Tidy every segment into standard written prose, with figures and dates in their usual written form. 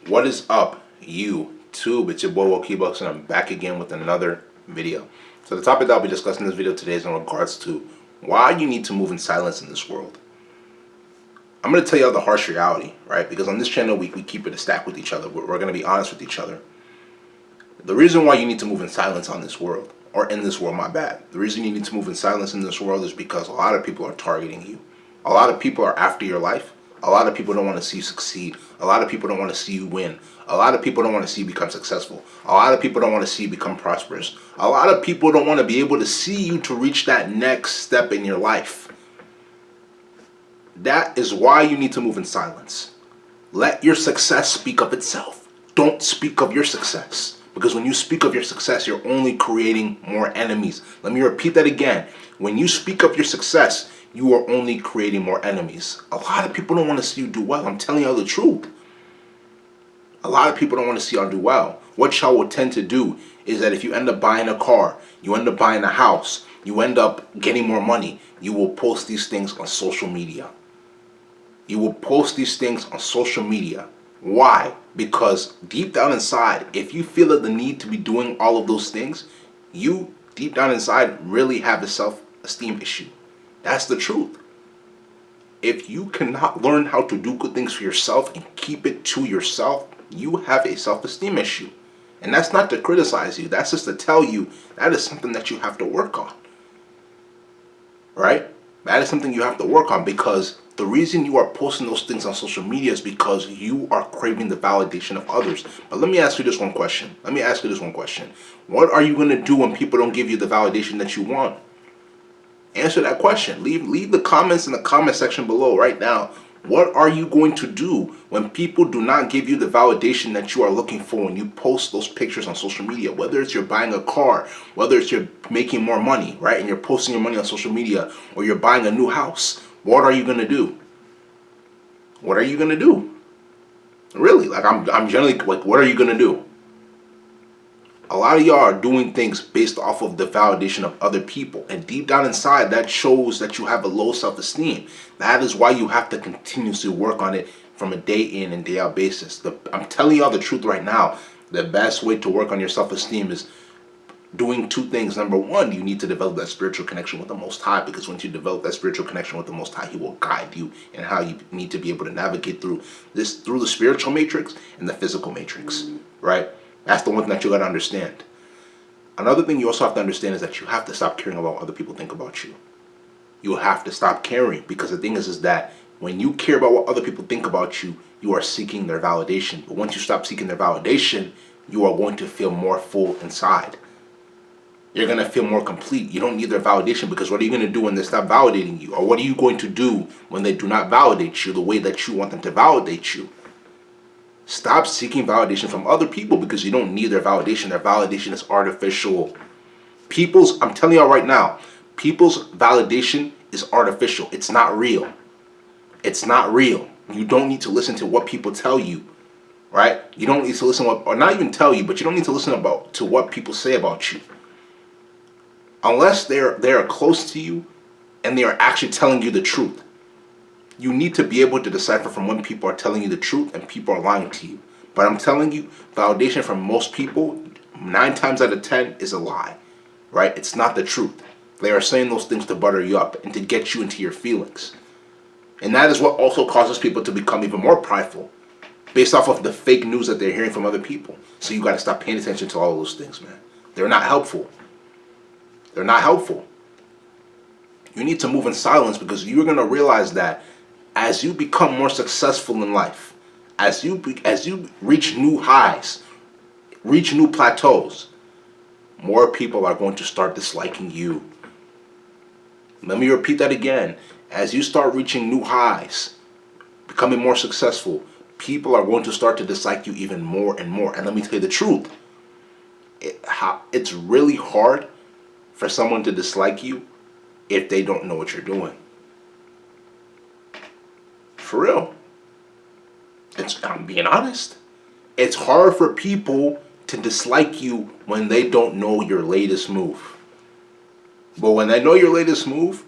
What is up, YouTube? It's your boy Wokibucks, and I'm back again with another video. So the topic that I'll be discussing in this video today is in regards to why you need to move in silence in this world. I'm going to tell you the harsh reality, right? Because on this channel, we keep it a stack with each other. We're going to be honest with each other. The reason why you need to move in silence on this world, or in this world, my bad. The reason you need to move in silence in this world is because a lot of people are targeting you. A lot of people are after your life. A lot of people don't want to see you succeed. A lot of people don't want to see you win. A lot of people don't want to see you become successful. A lot of people don't want to see you become prosperous. A lot of people don't want to be able to see you to reach that next step in your life. That is why you need to move in silence. Let your success speak of itself. Don't speak of your success. Because when you speak of your success, you're only creating more enemies. Let me repeat that again. When you speak of your success, you are only creating more enemies. A lot of people don't want to see you do well. I'm telling y'all the truth. A lot of people don't want to see y'all do well. What y'all will tend to do is that if you end up buying a car, you end up buying a house, you end up getting more money, you will post these things on social media. You will post these things on social media. Why? Because deep down inside, if you feel the need to be doing all of those things, you deep down inside really have a self-esteem issue. That's the truth. If you cannot learn how to do good things for yourself and keep it to yourself, you have a self-esteem issue. And that's not to criticize you. That's just to tell you that is something that you have to work on. Right? That is something you have to work on, because the reason you are posting those things on social media is because you are craving the validation of others. But let me ask you this one question. What are you going to do when people don't give you the validation that you want? Answer that question. Leave the comments in the comment section below right now. What are you going to do when people do not give you the validation that you are looking for when you post those pictures on social media? Whether it's you're buying a car, whether it's you're making more money, right, and you're posting your money on social media, or you're buying a new house, what are you going to do? What are you going to do? Really, like I'm generally like, what are you going to do? A lot of y'all are doing things based off of the validation of other people. And deep down inside, that shows that you have a low self-esteem. That is why you have to continuously work on it from a day in and day out basis. I'm telling y'all the truth right now. The best way to work on your self-esteem is doing two things. Number one, you need to develop that spiritual connection with the Most High, because once you develop that spiritual connection with the Most High, He will guide you in how you need to be able to navigate through the spiritual matrix and the physical matrix, right? That's the one thing that you got to understand. Another thing you also have to understand is that you have to stop caring about what other people think about you. You have to stop caring, because the thing is that when you care about what other people think about you, you are seeking their validation. But once you stop seeking their validation, you are going to feel more full inside. You're going to feel more complete. You don't need their validation, because what are you going to do when they stop validating you? Or what are you going to do when they do not validate you the way that you want them to validate you? Stop seeking validation from other people, because you don't need their validation. Their validation is artificial. I'm telling y'all right now, people's validation is artificial. It's not real. It's not real. You don't need to listen to what people tell you, right? You don't need to listen or not even tell you, but you don't need to listen to what people say about you. Unless they are close to you and they are actually telling you the truth. You need to be able to decipher from when people are telling you the truth and people are lying to you. But I'm telling you, validation from most people, 9 times out of 10, is a lie, right? It's not the truth. They are saying those things to butter you up and to get you into your feelings. And that is what also causes people to become even more prideful, based off of the fake news that they're hearing from other people. So you got to stop paying attention to all of those things, man. They're not helpful. They're not helpful. You need to move in silence, because you're going to realize that as you become more successful in life, as you reach new highs, reach new plateaus, more people are going to start disliking you. Let me repeat that again. As you start reaching new highs, becoming more successful, people are going to start to dislike you even more and more. And let me tell you the truth. It's really hard for someone to dislike you if they don't know what you're doing. For real. I'm being honest. It's hard for people to dislike you when they don't know your latest move. But when they know your latest move,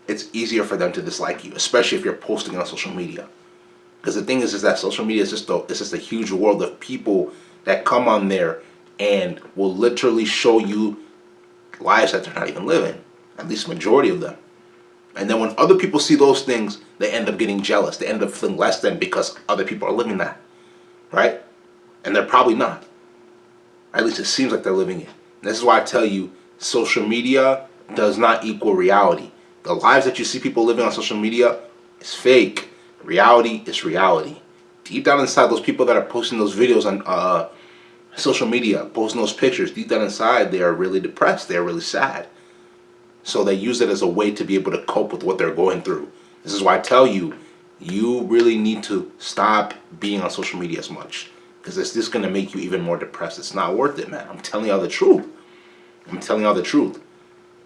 it's easier for them to dislike you, especially if you're posting on social media. Because the thing is that social media is just a huge world of people that come on there and will literally show you lives that they're not even living. At least majority of them. And then when other people see those things, they end up getting jealous. They end up feeling less than because other people are living that. Right? And they're probably not. At least it seems like they're living it. And this is why I tell you, social media does not equal reality. The lives that you see people living on social media is fake. Reality is reality. Deep down inside, those people that are posting those videos on social media, posting those pictures, deep down inside, they are really depressed. They are really sad. So they use it as a way to be able to cope with what they're going through. This is why I tell you, you really need to stop being on social media as much. Because it's just going to make you even more depressed. It's not worth it, man. I'm telling y'all the truth. I'm telling y'all the truth.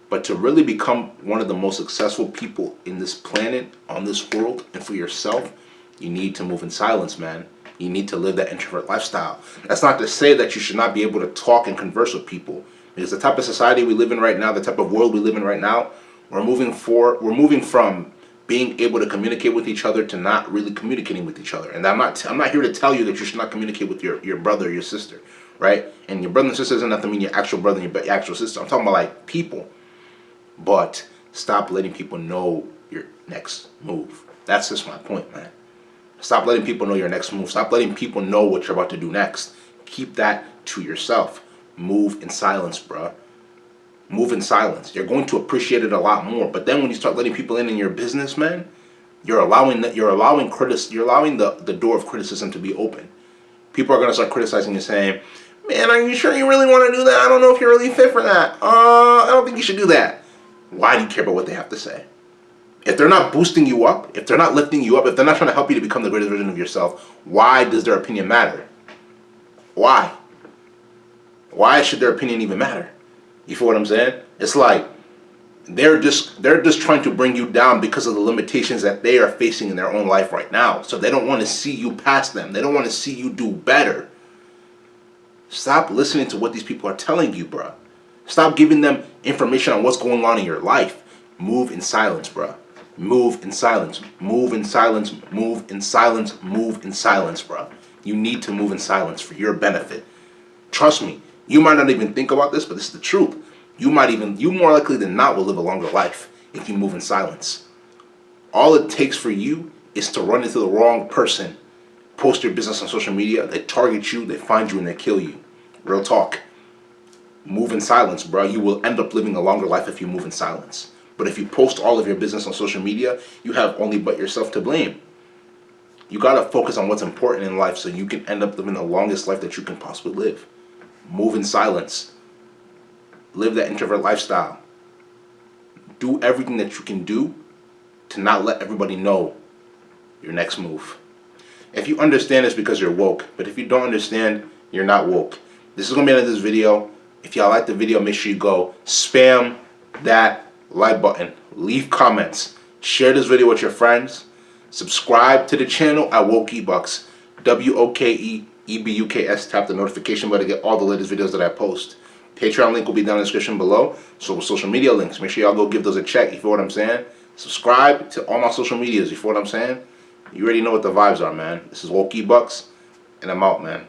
But to really become one of the most successful people in this planet, on this world, and for yourself, you need to move in silence, man. You need to live that introvert lifestyle. That's not to say that you should not be able to talk and converse with people. Because the type of society we live in right now, the type of world we live in right now, we're moving from being able to communicate with each other to not really communicating with each other. And I'm not here to tell you that you should not communicate with your brother or your sister, right? And your brother and sister doesn't have to mean your actual brother and your actual sister. I'm talking about like people. But stop letting people know your next move. That's just my point, man. Stop letting people know your next move. Stop letting people know what you're about to do next. Keep that to yourself. Move in silence, bruh. Move in silence. You're going to appreciate it a lot more. But then when you start letting people in your business, man, you're allowing the door of criticism to be open. People are gonna start criticizing you, saying, "Man, are you sure you really want to do that? I don't know if you're really fit for that. I don't think you should do that." Why do you care about what they have to say? If they're not boosting you up, if they're not lifting you up, if they're not trying to help you to become the greatest version of yourself, why does their opinion matter? Why? Why should their opinion even matter? You feel what I'm saying? It's like they're just trying to bring you down because of the limitations that they are facing in their own life right now. So they don't want to see you past them. They don't want to see you do better. Stop listening to what these people are telling you, bruh. Stop giving them information on what's going on in your life. Move in silence, bruh. Move in silence. Move in silence. Move in silence. Move in silence, bruh. You need to move in silence for your benefit. Trust me. You might not even think about this, but this is the truth. You more likely than not will live a longer life if you move in silence. All it takes for you is to run into the wrong person, post your business on social media, they target you, they find you, and they kill you. Real talk. Move in silence, bro. You will end up living a longer life if you move in silence. But if you post all of your business on social media, you have only but yourself to blame. You gotta focus on what's important in life so you can end up living the longest life that you can possibly live. Move in silence. Live that introvert lifestyle. Do everything that you can do to not let everybody know your next move. If you understand this because you're woke, but if you don't understand, you're not woke. This is gonna be the end of this video. If y'all like the video, make sure you go spam that like button, leave comments, share this video with your friends, subscribe to the channel at WokeEbucks, WOKEEBUKS. Tap the notification bell to get all the latest videos that I post. Patreon link will be down in the description below. So with social media links, make sure y'all go give those a check. You feel what I'm saying? Subscribe to all my social medias. You feel what I'm saying? You already know what the vibes are, man. This is WokeEbucks, and I'm out, man.